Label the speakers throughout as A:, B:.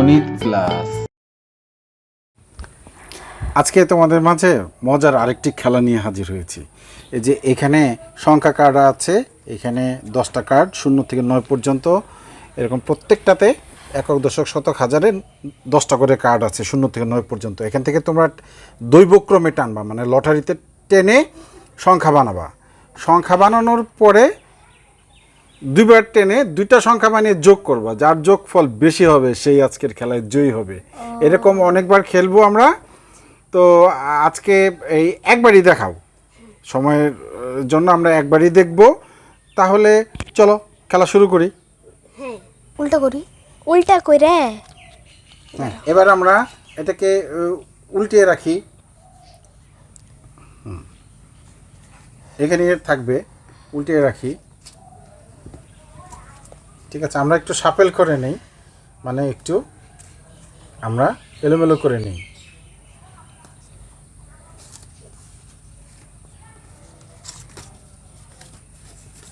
A: গণিত ক্লাস।
B: আজকে তোমাদের মাঝে মজার আরেকটি খেলা নিয়ে হাজির হয়েছি। এই যে এখানে সংখ্যা কার্ড আছে, এখানে 10টা কার্ড 0 থেকে 9 পর্যন্ত, এরকম প্রত্যেকটাতে একক দশক শতক হাজারের 10টা করে কার্ড আছে 0 থেকে 9 পর্যন্ত। এখান থেকে তোমরা দৈবক্রমে টানবা, মানে লটারিতে টেনে সংখ্যা বানাবা। সংখ্যা বানানোর পরে দুইবার টেনে দুইটা সংখ্যা বানিয়ে যোগ করবা, যার যোগফল বেশি হবে সেই আজকের খেলায় জয়ী হবে। এরকম অনেকবার খেলবো আমরা। তো আজকে এই একবারই দেখাও, সময়ের জন্য আমরা একবারই দেখব। তাহলে চলো খেলা শুরু করি।
C: হ্যাঁ, উল্টা করি, উল্টা কইরে।
B: হ্যাঁ, এবার আমরা এটাকে উল্টিয়ে রাখি। এখানে থাকবে, উল্টিয়ে রাখি। ঠিক আছে, আমরা একটু সাপেল করে নেই, মানে একটু আমরা এলোমেলো করে নিই।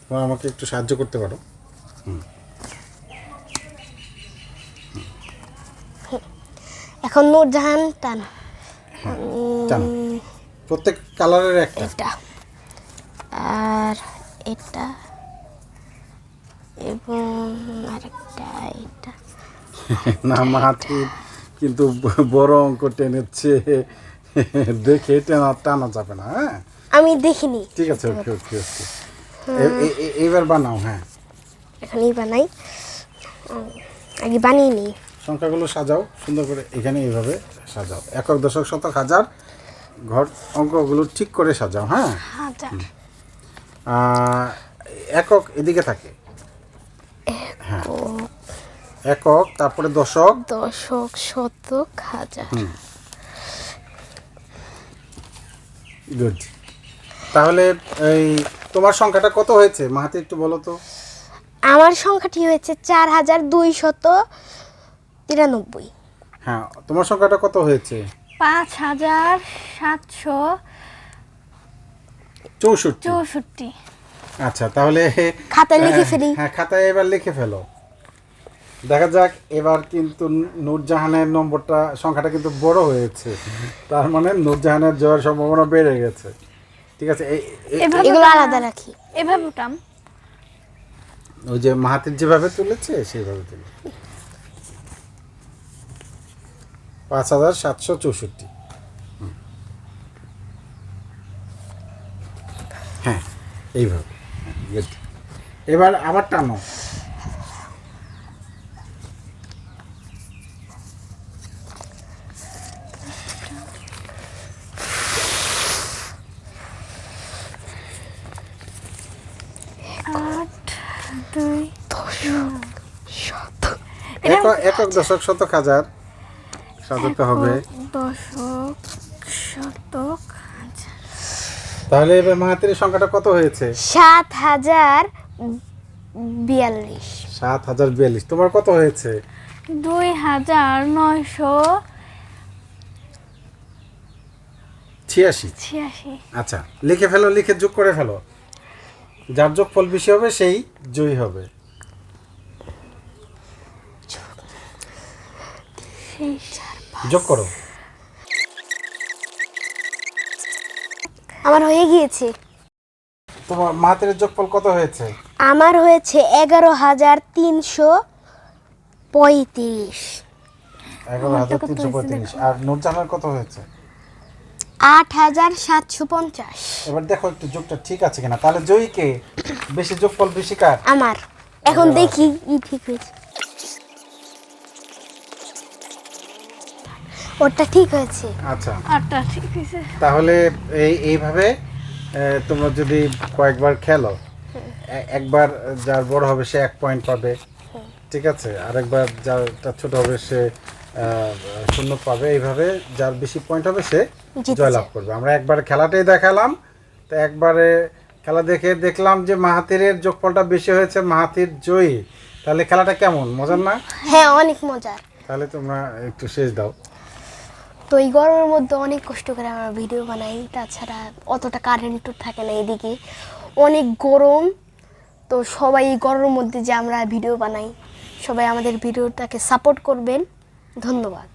B: তোমরা আমাকে একটু সাহায্য করতে পারো।
C: এখন নূরজাহান টান।
B: টান, প্রত্যেক কালারের একটা।
C: এটা আর এটা এবং আরেকটা এটা।
B: না, মাটি কিন্তু বড় অঙ্ক টেনেছে, দেখে টানা যাবে না। হ্যাঁ,
C: আমি দেখিনি।
B: ঠিক আছে, ওকে ওকে ওকে। এইবার বানাও। হ্যাঁ,
C: এখানেই বানাই, আগে বানিয়ে নিই।
B: সংখ্যাগুলো সাজাও সুন্দর করে, এখানে এইভাবে সাজাও, একক দশক শতক হাজার ঘর অঙ্কগুলো ঠিক করে সাজাও। হ্যাঁ,
C: হাজার,
B: একক এদিকে থাকে। হ্যাঁ, একক, তারপরে দশক,
C: দশক, শতক, হাজার।
B: গুড। তাহলে এই তোমার সংখ্যাটা কত হয়েছে মাহাতি, একটু বলো তো।
C: আমার সংখ্যাটি হয়েছে 4793।
B: হ্যাঁ, তোমার সংখ্যাটা কত হয়েছে?
D: 5764।
B: আচ্ছা, তাহলে
C: খাতায় লিখে ফেলি।
B: হ্যাঁ, খাতায় এবার লিখে ফেলো। দেখা যাক, এবার কিন্তু নূরজাহানের নম্বরটা, সংখ্যাটা কিন্তু বড় হয়েছে, তার মানে নূরজাহানের জয়ের সম্ভাবনা বেড়ে গেছে। ঠিক আছে,
C: এগুলো আলাদা রাখি।
D: এভাবে উঠাম।
B: ওই যে মাহাতির যেভাবে তুলেছে সেইভাবে তুলে। 5764। হ্যাঁ, এইভাবে। Good. এবার আবার টানো। একক দশক শতক হাজার সাজাতে হবে।
D: দশক, শতক, হাজার।
B: তাহলে এবার মাহাতির সংখ্যাটা কত হয়েছে?
C: 7042।
B: 7042। তোমার কত হয়েছে?
D: 2986।
B: আচ্ছা, লিখে ফেলো, লিখে যোগ করে ফেলো। যার যোগ ফল বেশি হবে সেই জয়ী হবে। যোগ করো।
C: আমার হয়ে গিয়েছে।
B: তোমার মাহাতির যোগফল কত হয়েছে?
C: আমার হয়েছে 11335।
B: 11335। আর নূরজাহানের কত হয়েছে?
C: 8750।
B: এবার দেখো একটু যোগটা ঠিক আছে কিনা, তাহলে জয়ী কে? বেশি যোগফল বেশি কার?
C: আমার। এখন দেখি ঠিক হয়েছে। ওটা ঠিক হয়েছে।
B: আচ্ছা,
D: আটটা ঠিক আছে।
B: তাহলে এইভাবে তোমরা যদি কয়েকবার খেলো, একবার যার বড় হবে সে 1 পয়েন্ট পাবে। ঠিক আছে, আরেকবার যারটা ছোট হবে সে 0 পাবে। এইভাবে যার বেশি পয়েন্ট হবে সে জয়লাভ করবে। আমরা একবার খেলাটাই দেখালাম, তো একবারে খেলা দেখে দেখলাম যে মাহাতিরের যোগফলটা বেশি হয়েছে, মাহাতির জয়ী। তাহলে খেলাটা কেমন, মজার না?
C: হ্যাঁ, অনেক মজার।
B: তাহলে তোমরা একটু শেষ দাও।
C: তো এই গরমের মধ্যে অনেক কষ্ট করে আমরা ভিডিও বানাই, তাছাড়া অতটা কারেন্টও থাকে না, এদিকে অনেক গরম। তো সবাই এই গরমের মধ্যে যে আমরা ভিডিও বানাই, সবাই আমাদের ভিডিওটাকে সাপোর্ট করবেন। ধন্যবাদ।